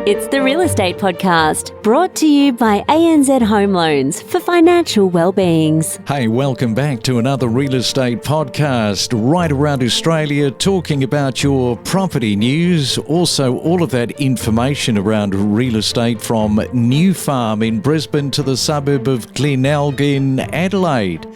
It's the Real Estate Podcast, brought to you by ANZ Home Loans for financial well-beings. Hey, welcome back to another Real Estate Podcast right around Australia, talking about your property news. Also, all of that information around real estate from New Farm in Brisbane to the suburb of Glenelg in Adelaide.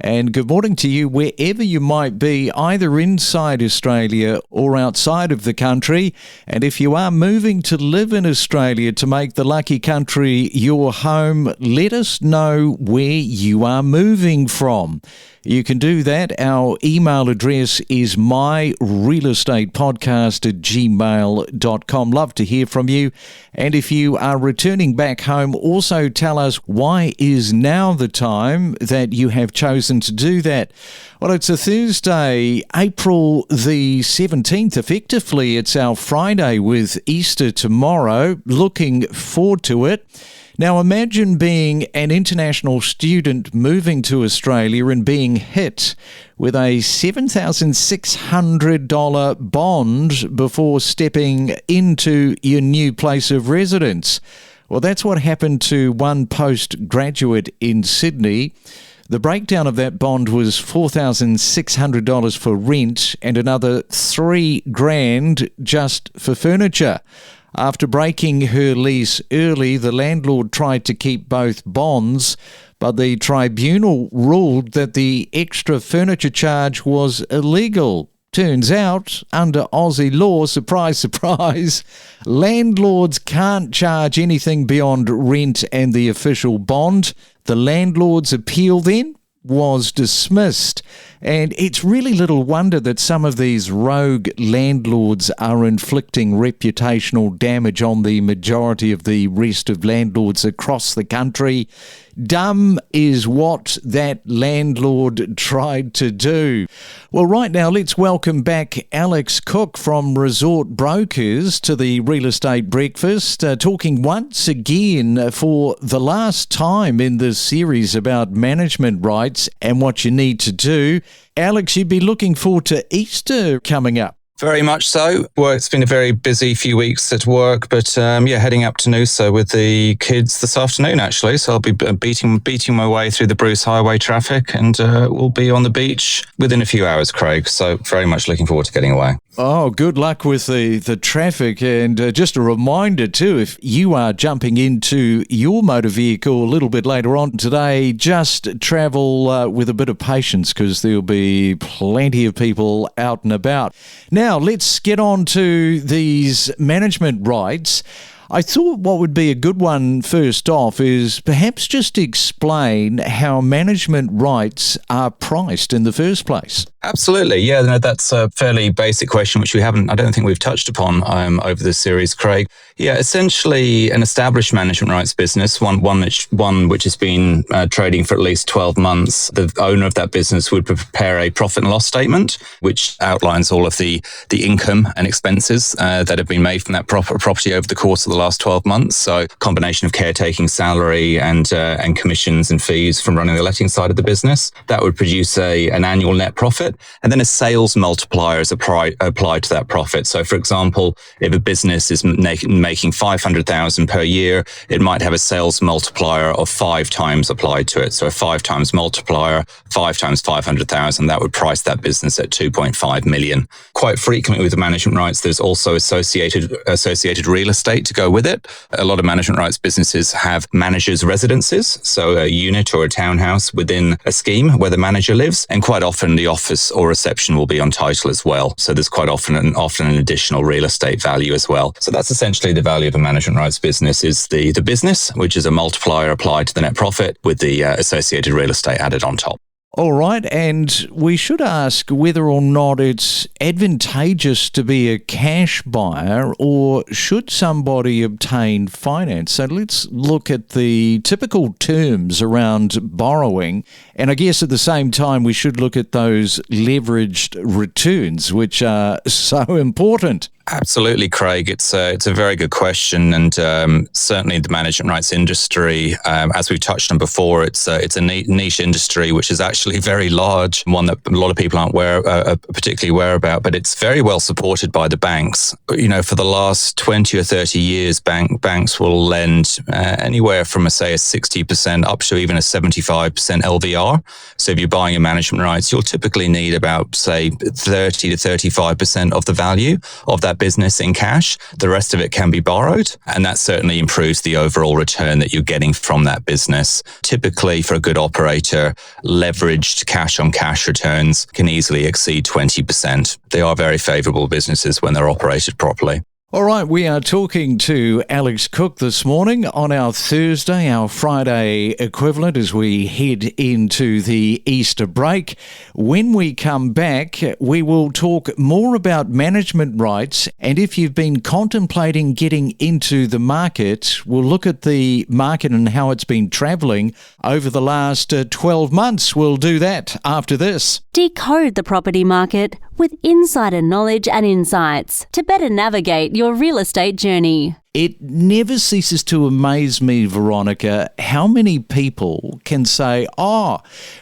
And good morning to you wherever you might be, either inside Australia or outside of the country. And if you are moving to live in Australia to make the lucky country your home, let us know where you are moving from. You can do that. Our email address is myrealestatepodcast@gmail.com. Love to hear from you. And if you are returning back home, also tell us why is now the time that you have chosen to do that. Well, it's a Thursday, April the 17th, effectively. It's our Friday with Easter tomorrow. Looking forward to it. Now, imagine being an international student moving to Australia and being hit with a $7,600 bond before stepping into your new place of residence. Well, that's what happened to one postgraduate in Sydney. The breakdown of that bond was $4,600 for rent and another $3,000 just for furniture. After breaking her lease early, the landlord tried to keep both bonds, but the tribunal ruled that the extra furniture charge was illegal. Turns out, under Aussie law, surprise, surprise, landlords can't charge anything beyond rent and the official bond. The landlord's appeal then was dismissed. And it's really little wonder that some of these rogue landlords are inflicting reputational damage on the majority of the rest of landlords across the country. Dumb is what that landlord tried to do. Well, right now, let's welcome back Alex Cook from Resort Brokers to the Real Estate Breakfast, talking once again for the last time in this series about management rights and what you need to do. Alex, you'd be looking forward to Easter coming up. Very much so. Well, it's been a very busy few weeks at work, but heading up to Noosa with the kids this afternoon, actually. So I'll be beating my way through the Bruce Highway traffic, and we'll be on the beach within a few hours, Craig. So very much looking forward to getting away. Oh, good luck with the traffic. And just a reminder too, if you are jumping into your motor vehicle a little bit later on today, just travel with a bit of patience because there'll be plenty of people out and about. Now, let's get on to these management rights. I thought what would be a good one first off is perhaps just explain how management rights are priced in the first place. Absolutely. Yeah, no, that's a fairly basic question, which I don't think we've touched upon over this series, Craig. Yeah, essentially an established management rights business, one which has been trading for at least 12 months. The owner of that business would prepare a profit and loss statement, which outlines all of the income and expenses that have been made from that property over the course of the last 12 months. So a combination of caretaking salary and commissions and fees from running the letting side of the business. That would produce an annual net profit. And then a sales multiplier is applied to that profit. So, for example, if a business is making $500,000 per year, it might have a sales multiplier of 5 times applied to it. So a 5 times multiplier, 5 times 500,000, that would price that business at 2.5 million. Quite frequently with the management rights, there's also associated real estate to go with it. A lot of management rights businesses have managers' residences, so a unit or a townhouse within a scheme where the manager lives, and quite often the office or reception will be on title as well. So there's quite often an additional real estate value as well. So that's essentially the value of a management rights business is the business, which is a multiplier applied to the net profit with the associated real estate added on top. All right, and we should ask whether or not it's advantageous to be a cash buyer or should somebody obtain finance. So let's look at the typical terms around borrowing, and I guess at the same time we should look at those leveraged returns, which are so important. Absolutely, Craig. It's a very good question, and certainly the management rights industry, as we've touched on before, it's a niche industry which is actually very large, one that a lot of people aren't particularly aware about. But it's very well supported by the banks. For the last 20 or 30 years, banks will lend anywhere from a 60% up to even a 75% LVR. So if you're buying a management rights, you'll typically need about 30 to 35% of the value of that business in cash. The rest of it can be borrowed, and that certainly improves the overall return that you're getting from that business. Typically, for a good operator, leveraged cash on cash returns can easily exceed 20%. They are very favourable businesses when they're operated properly. All right, we are talking to Alex Cook this morning on our Thursday, our Friday equivalent, as we head into the Easter break. When we come back, we will talk more about management rights, and if you've been contemplating getting into the market, we'll look at the market and how it's been travelling over the last 12 months. We'll do that after this. Decode the property market with insider knowledge and insights to better navigate your real estate journey. It never ceases to amaze me, Veronica, how many people can say,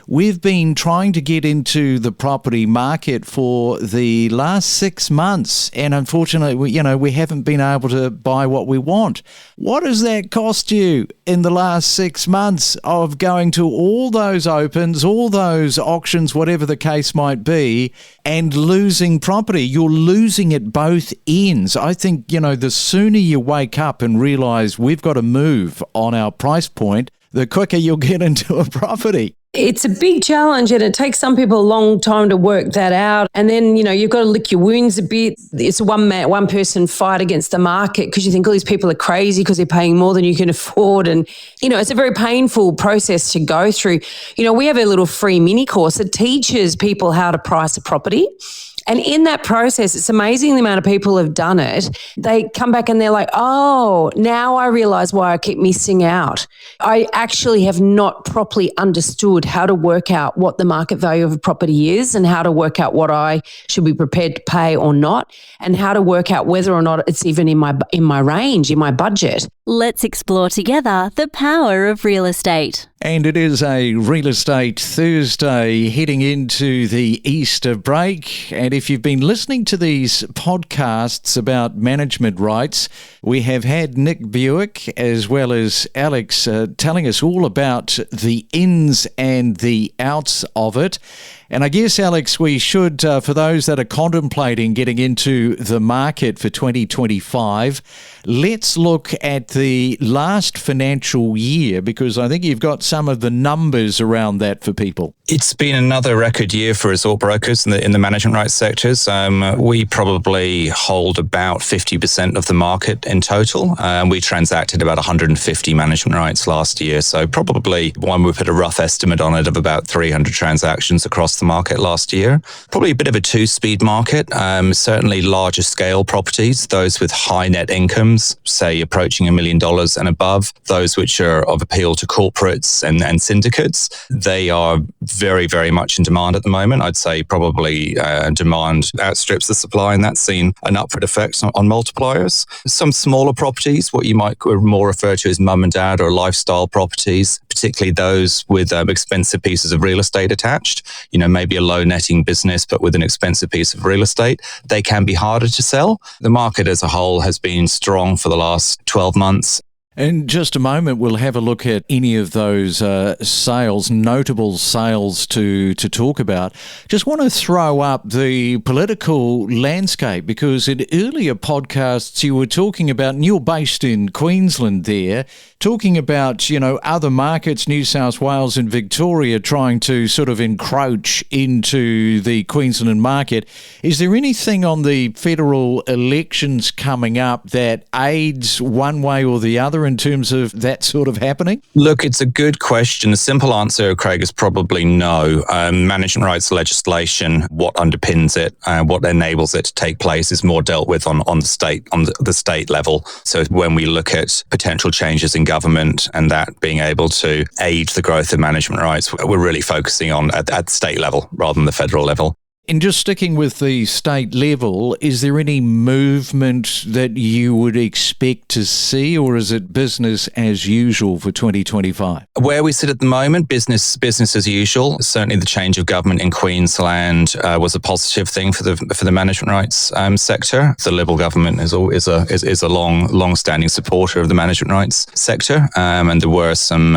we've been trying to get into the property market for the last 6 months, and unfortunately, we haven't been able to buy what we want. What does that cost you in the last 6 months of going to all those opens, all those auctions, whatever the case might be, and losing property? You're losing at both ends. I think, the sooner you wake up and realise we've got to move on our price point, the quicker you'll get into a property. It's a big challenge, and it takes some people a long time to work that out. And then, you've got to lick your wounds a bit. It's a one person fight against the market because you think all these people are crazy because they're paying more than you can afford. And, it's a very painful process to go through. We have a little free mini course that teaches people how to price a property. And in that process, it's amazing the amount of people who have done it. They come back and they're like, now I realise why I keep missing out. I actually have not properly understood how to work out what the market value of a property is and how to work out what I should be prepared to pay or not, and how to work out whether or not it's even in my range, in my budget. Let's explore together the power of real estate. And it is a Real Estate Thursday heading into the Easter break. And if you've been listening to these podcasts about management rights, we have had Nick Buick as well as Alex telling us all about the ins and the outs of it. And I guess, Alex, we should, for those that are contemplating getting into the market for 2025, let's look at the last financial year, because I think you've got some of the numbers around that for people. It's been another record year for resort brokers in the management rights sectors. We probably hold about 50% of the market in total. We transacted about 150 management rights last year. So probably one would put a rough estimate on it of about 300 transactions across the market last year. Probably a bit of a two-speed market. Certainly larger scale properties, those with high net incomes, say approaching $1 million and above, those which are of appeal to corporates and syndicates. They are very, very much in demand at the moment. I'd say probably demand outstrips the supply, and that's seen an upward effect on multipliers. Some smaller properties, what you might more refer to as mum and dad or lifestyle properties, particularly those with expensive pieces of real estate attached, maybe a low netting business, but with an expensive piece of real estate, they can be harder to sell. The market as a whole has been strong for the last 12 months. In just a moment, we'll have a look at any of those sales, notable sales to talk about. Just want to throw up the political landscape, because in earlier podcasts you were talking about, and you're based in Queensland there, talking about, other markets, New South Wales and Victoria, trying to sort of encroach into the Queensland market. Is there anything on the federal elections coming up that aids one way or the other in terms of that sort of happening? Look, it's a good question. The simple answer, Craig, is probably no. Management rights legislation, what underpins it, what enables it to take place, is more dealt with on the state level. So when we look at potential changes in government and that being able to aid the growth of management rights, we're really focusing on at state level rather than the federal level. And just sticking with the state level, is there any movement that you would expect to see, or is it business as usual for 2025? Where we sit at the moment, business as usual. Certainly the change of government in Queensland was a positive thing for the management rights sector. The Liberal government is a long-standing supporter of the management rights sector, and there were some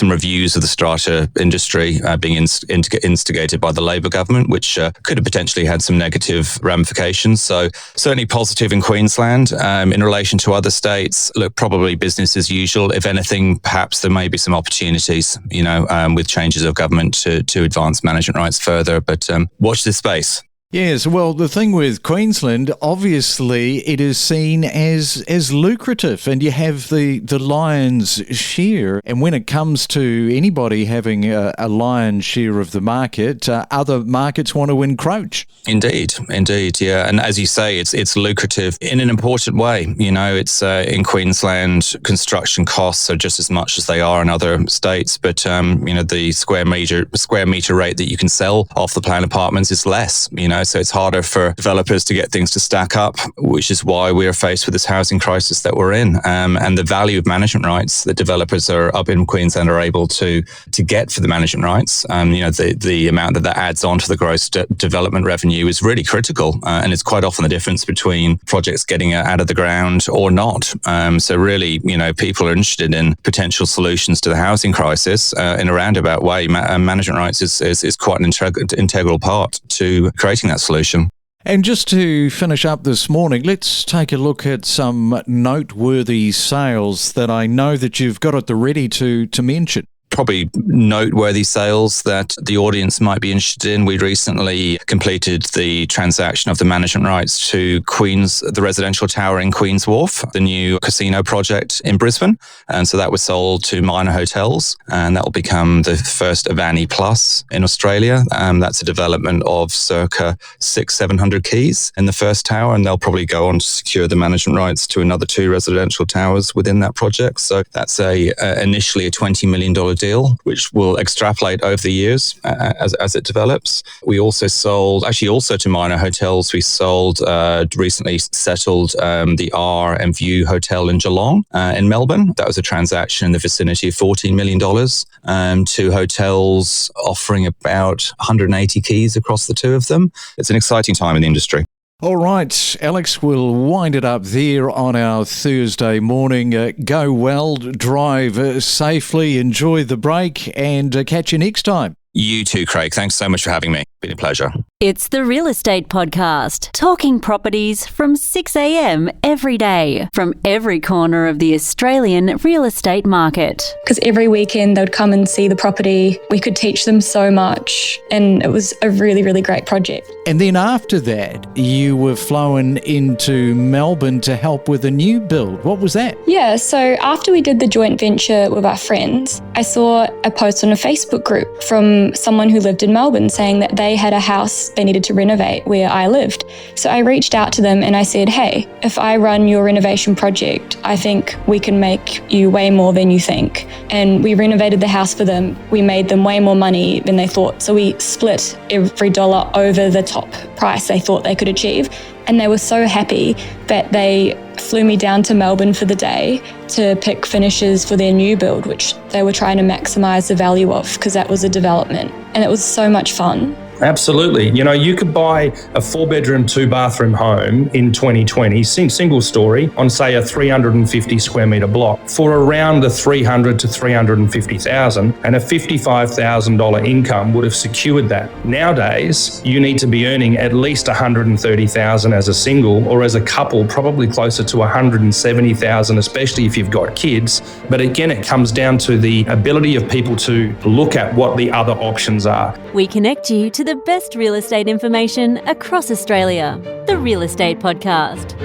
reviews of the strata industry being instigated by the Labor government, which could have potentially had some negative ramifications. So certainly positive in Queensland. In relation to other states, look, probably business as usual. If anything, perhaps there may be some opportunities, with changes of government to advance management rights further. But watch this space. Yes, well, the thing with Queensland, obviously, it is seen as lucrative, and you have the lion's share. And when it comes to anybody having a lion's share of the market, other markets want to encroach. Indeed, yeah. And as you say, it's lucrative in an important way. It's in Queensland, construction costs are just as much as they are in other states, but the square meter rate that you can sell off the plan apartments is less. So it's harder for developers to get things to stack up, which is why we are faced with this housing crisis that we're in. And the value of management rights that developers are up in Queensland are able to get for the management rights, the amount that adds on to the gross development revenue is really critical. And it's quite often the difference between projects getting out of the ground or not. So really, people are interested in potential solutions to the housing crisis in a roundabout way. Management rights is quite an integral part to creating that solution. And just to finish up this morning, let's take a look at some noteworthy sales that I know that you've got at the ready to mention. Probably noteworthy sales that the audience might be interested in. We recently completed the transaction of the management rights to the residential tower in Queen's Wharf, the new casino project in Brisbane. And so that was sold to Minor Hotels, and that will become the first Avani Plus in Australia. That's a development of circa 600-700 keys in the first tower, and they'll probably go on to secure the management rights to another 2 residential towers within that project. So that's initially a $20 million deal, which will extrapolate over the years as it develops. We also sold, also to Minor Hotels, we sold, recently settled the R and View Hotel in Geelong in Melbourne. That was a transaction in the vicinity of $14 million. 2 hotels offering about 180 keys across the 2 of them. It's an exciting time in the industry. All right, Alex, we'll wind it up there on our Thursday morning. Go well, drive safely, enjoy the break, and catch you next time. You too, Craig. Thanks so much for having me. Been a pleasure. It's the Real Estate Podcast, talking properties from 6 a.m. every day from every corner of the Australian real estate market. Because every weekend they would come and see the property. We could teach them so much, and it was a really, really great project. And then after that, you were flown into Melbourne to help with a new build. What was that? Yeah, so after we did the joint venture with our friends, I saw a post on a Facebook group from someone who lived in Melbourne saying that they had a house they needed to renovate where I lived. So I reached out to them and I said, hey, if I run your renovation project, I think we can make you way more than you think. And we renovated the house for them. We made them way more money than they thought. So we split every dollar over the top price they thought they could achieve. And they were so happy that they flew me down to Melbourne for the day to pick finishes for their new build, which they were trying to maximise the value of because that was a development. And it was so much fun. Absolutely. You could buy a 4-bedroom, 2-bathroom home in 2020, single story, on say a 350 square metre block for around the $300,000 to $350,000, and a $55,000 income would have secured that. Nowadays, you need to be earning at least $130,000 as a single, or as a couple, probably closer to $170,000, especially if you've got kids. But again, it comes down to the ability of people to look at what the other options are. We connect you to the best real estate information across Australia. The Real Estate Podcast.